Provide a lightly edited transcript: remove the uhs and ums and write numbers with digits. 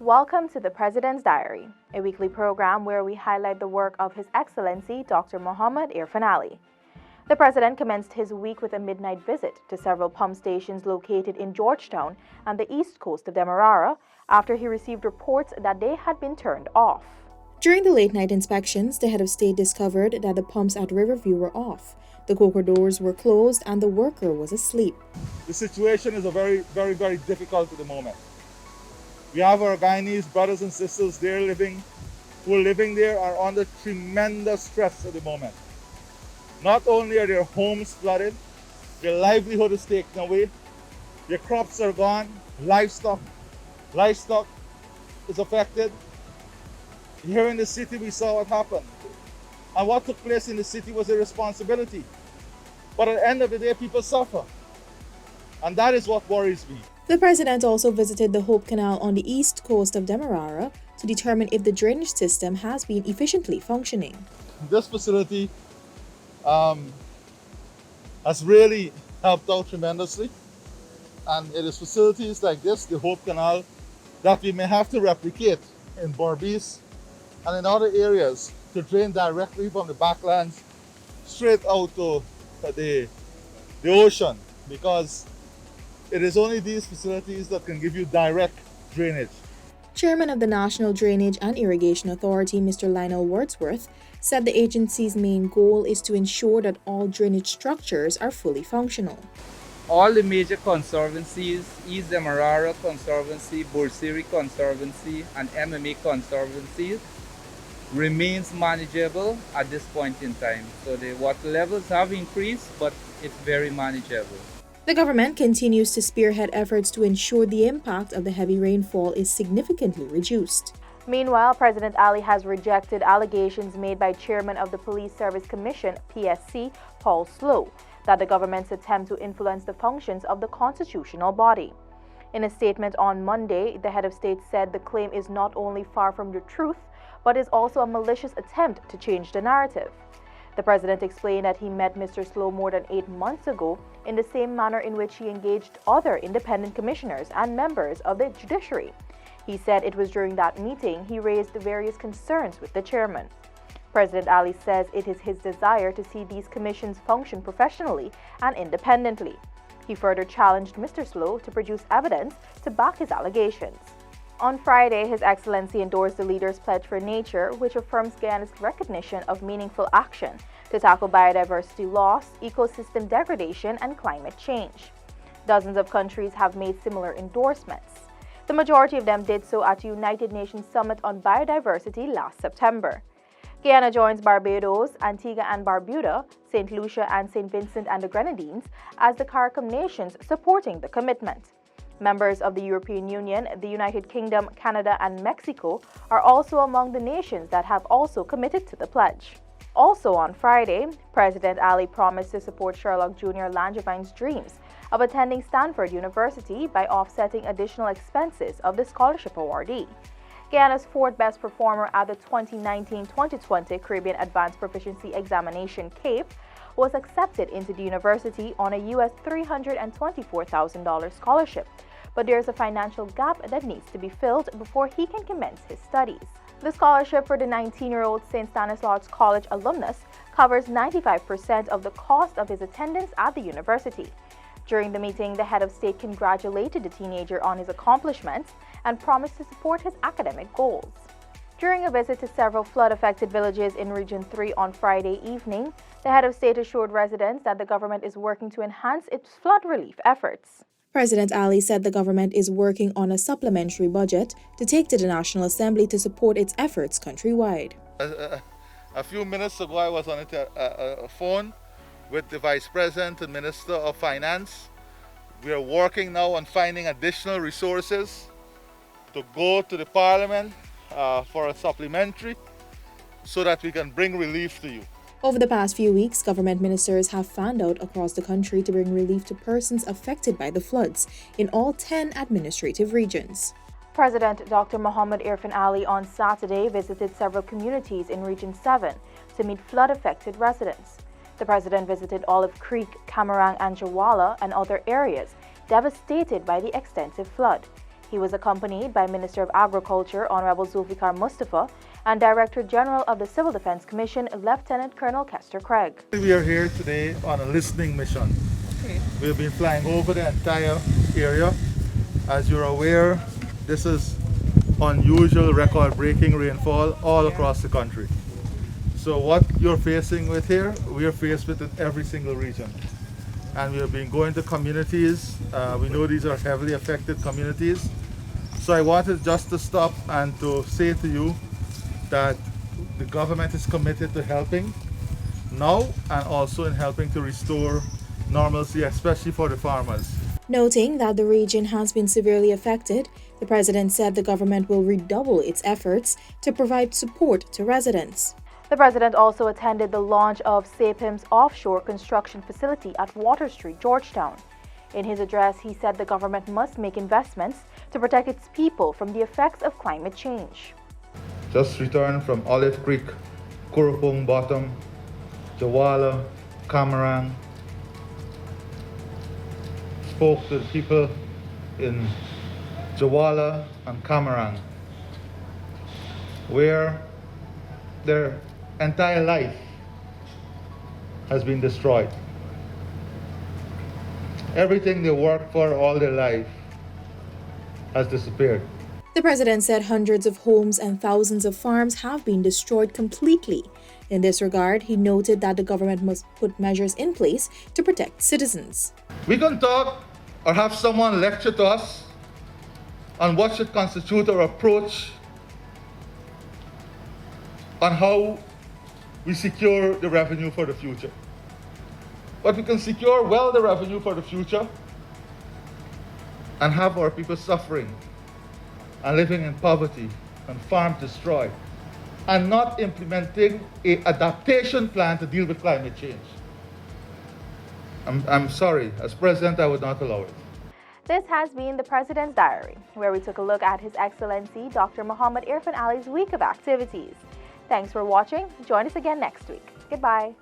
Welcome to the President's Diary, a weekly program where we highlight the work of His Excellency Dr. Muhammad Irfan Ali. The President commenced his week with a midnight visit to several pump stations located in Georgetown and the east coast of Demerara after he received reports that they had been turned off. During the late-night inspections, the head of state discovered that the pumps at Riverview were off, the coker doors were closed, and the worker was asleep. The situation is very difficult at the moment. We have our Guyanese brothers and sisters who are living there are under tremendous stress at the moment. Not only are their homes flooded, their livelihood is taken away, their crops are gone, livestock is affected. Here in the city we saw what happened. And what took place in the city was a responsibility. But at the end of the day, people suffer. And that is what worries me. The President also visited the Hope Canal on the east coast of Demerara to determine if the drainage system has been efficiently functioning. This facility has really helped out tremendously. And it is facilities like this, the Hope Canal, that we may have to replicate in Berbice and in other areas to drain directly from the backlands straight out to the ocean, because it is only these facilities that can give you direct drainage. Chairman of the National Drainage and Irrigation Authority, Mr. Lionel Wordsworth, said the agency's main goal is to ensure that all drainage structures are fully functional. All the major conservancies, East Demerara Conservancy, Bursiri Conservancy, and MMA Conservancies, remains manageable at this point in time. So the water levels have increased, but it's very manageable. The government continues to spearhead efforts to ensure the impact of the heavy rainfall is significantly reduced. Meanwhile, President Ali has rejected allegations made by Chairman of the Police Service Commission, PSC, Paul Slow, that the government's attempt to influence the functions of the constitutional body. In a statement on Monday, the head of state said the claim is not only far from the truth, but is also a malicious attempt to change the narrative. The president explained that he met Mr. Slow more than 8 months ago in the same manner in which he engaged other independent commissioners and members of the judiciary. He said it was during that meeting he raised various concerns with the chairman. President Ali says it is his desire to see these commissions function professionally and independently. He further challenged Mr. Slow to produce evidence to back his allegations. On Friday, His Excellency endorsed the Leaders' Pledge for Nature, which affirms Guyana's recognition of meaningful action to tackle biodiversity loss, ecosystem degradation, and climate change. Dozens of countries have made similar endorsements. The majority of them did so at the United Nations Summit on Biodiversity last September. Guyana joins Barbados, Antigua and Barbuda, St. Lucia and St. Vincent and the Grenadines as the CARICOM nations supporting the commitment. Members of the European Union, the United Kingdom, Canada, and Mexico are also among the nations that have also committed to the pledge. Also on Friday, President Ali promised to support Sherlock Jr. Langevine's dreams of attending Stanford University by offsetting additional expenses of the scholarship awardee. Guyana's fourth best performer at the 2019-2020 Caribbean Advanced Proficiency Examination (CAPE was accepted into the university on a US $324,000 scholarship, but there's a financial gap that needs to be filled before he can commence his studies. The scholarship for the 19-year-old St. Stanislaus College alumnus covers 95% of the cost of his attendance at the university. During the meeting, the head of state congratulated the teenager on his accomplishments and promised to support his academic goals. During a visit to several flood-affected villages in Region 3 on Friday evening, the head of state assured residents that the government is working to enhance its flood relief efforts. President Ali said the government is working on a supplementary budget to take to the National Assembly to support its efforts countrywide. A few minutes ago, I was on a phone with the Vice President and Minister of Finance. We are working now on finding additional resources to go to the Parliament for a supplementary so that we can bring relief to you. Over the past few weeks, government ministers have fanned out across the country to bring relief to persons affected by the floods in all 10 administrative regions. President Dr. Muhammad Irfan Ali on Saturday visited several communities in Region 7 to meet flood-affected residents. The president visited Olive Creek, Camarang, and Jawala and other areas devastated by the extensive flood. He was accompanied by Minister of Agriculture, Honorable Zulfikar Mustafa, and Director General of the Civil Defense Commission, Lieutenant Colonel Kester Craig. We are here today on a listening mission. We've been flying over the entire area. As you're aware, this is unusual record-breaking rainfall all across the country. So what you're facing with here, we are faced with in every single region. And we have been going to communities. We know these are heavily affected communities. So I wanted just to stop and to say to you that the government is committed to helping now and also in helping to restore normalcy, especially for the farmers. Noting that the region has been severely affected, the president said the government will redouble its efforts to provide support to residents. The president also attended the launch of SAPIM's offshore construction facility at Water Street, Georgetown. In his address, he said the government must make investments to protect its people from the effects of climate change. Just returned from Olive Creek, Kurupung Bottom, Jawala, Camarang. Spoke to the people in Jawala and Camarang, where their entire life has been destroyed. Everything they worked for all their life has disappeared. The president said hundreds of homes and thousands of farms have been destroyed completely. In this regard, he noted that the government must put measures in place to protect citizens. We can talk or have someone lecture to us on what should constitute our approach on how we secure the revenue for the future. But we can secure well the revenue for the future and have our people suffering and living in poverty and farms destroyed and not implementing an adaptation plan to deal with climate change. I'm sorry, as president, I would not allow it. This has been the President's Diary, where we took a look at His Excellency Dr. Muhammad Irfan Ali's week of activities. Thanks for watching. Join us again next week. Goodbye.